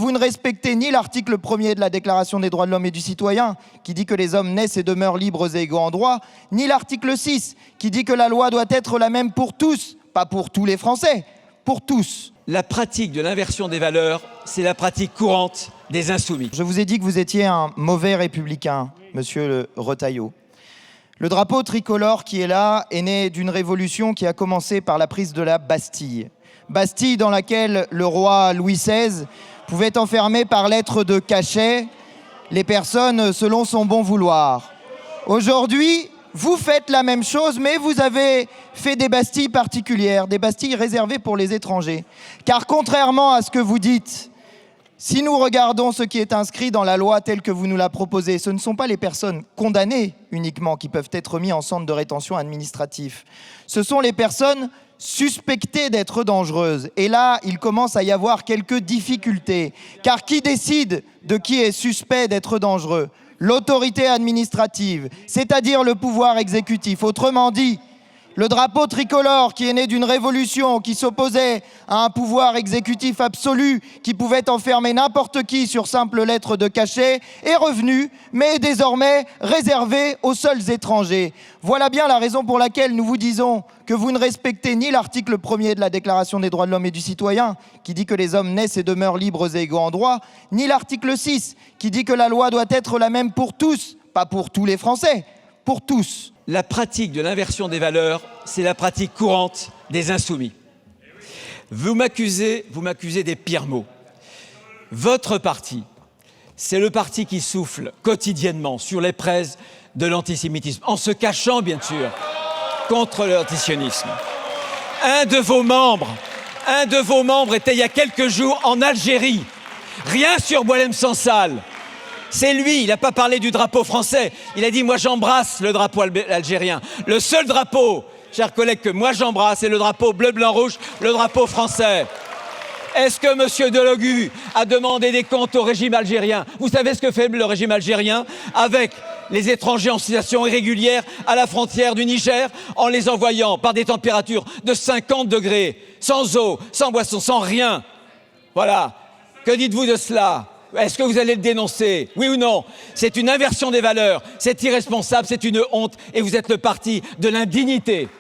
vous ne respectez ni l'article 1er de la Déclaration des droits de l'homme et du citoyen, qui dit que les hommes naissent et demeurent libres et égaux en droit, ni l'article 6, qui dit que la loi doit être la même pour tous, pas pour tous les Français, pour tous. La pratique de l'inversion des valeurs, c'est la pratique courante des insoumis. Je vous ai dit que vous étiez un mauvais républicain, monsieur Retailleau. Le drapeau tricolore qui est là est né d'une révolution qui a commencé par la prise de la Bastille. Bastille dans laquelle le roi Louis XVI pouvait enfermer par lettre de cachet les personnes selon son bon vouloir. Aujourd'hui, vous faites la même chose, mais vous avez fait des Bastilles particulières, des Bastilles réservées pour les étrangers. Car contrairement à ce que vous dites, si nous regardons ce qui est inscrit dans la loi telle que vous nous la proposez, ce ne sont pas les personnes condamnées uniquement qui peuvent être mises en centre de rétention administratif. Ce sont les personnes suspectées d'être dangereuses. Et là, il commence à y avoir quelques difficultés. Car qui décide de qui est suspect d'être dangereux ? L'autorité administrative, c'est-à-dire le pouvoir exécutif. Autrement dit, le drapeau tricolore qui est né d'une révolution qui s'opposait à un pouvoir exécutif absolu qui pouvait enfermer n'importe qui sur simple lettre de cachet est revenu, mais est désormais réservé aux seuls étrangers. Voilà bien la raison pour laquelle nous vous disons que vous ne respectez ni l'article 1er de la Déclaration des droits de l'homme et du citoyen, qui dit que les hommes naissent et demeurent libres et égaux en droit, ni l'article 6, qui dit que la loi doit être la même pour tous, pas pour tous les Français, pour tous. La pratique de l'inversion des valeurs, c'est la pratique courante des insoumis. Vous m'accusez des pires mots. Votre parti, c'est le parti qui souffle quotidiennement sur les braises de l'antisémitisme, en se cachant, bien sûr, contre l'antisionisme. Un de vos membres était il y a quelques jours en Algérie, rien sur Boualem Sansal. C'est lui, il n'a pas parlé du drapeau français. Il a dit « moi j'embrasse le drapeau algérien ». Le seul drapeau, chers collègues, que moi j'embrasse, c'est le drapeau bleu, blanc, rouge, le drapeau français. Est-ce que M. Delogu a demandé des comptes au régime algérien? Vous savez ce que fait le régime algérien avec les étrangers en situation irrégulière à la frontière du Niger, en les envoyant par des températures de 50 degrés, sans eau, sans boisson, sans rien. Voilà. Que dites-vous de cela ? Est-ce que vous allez le dénoncer? Oui ou non? C'est une inversion des valeurs, c'est irresponsable, c'est une honte et vous êtes le parti de l'indignité.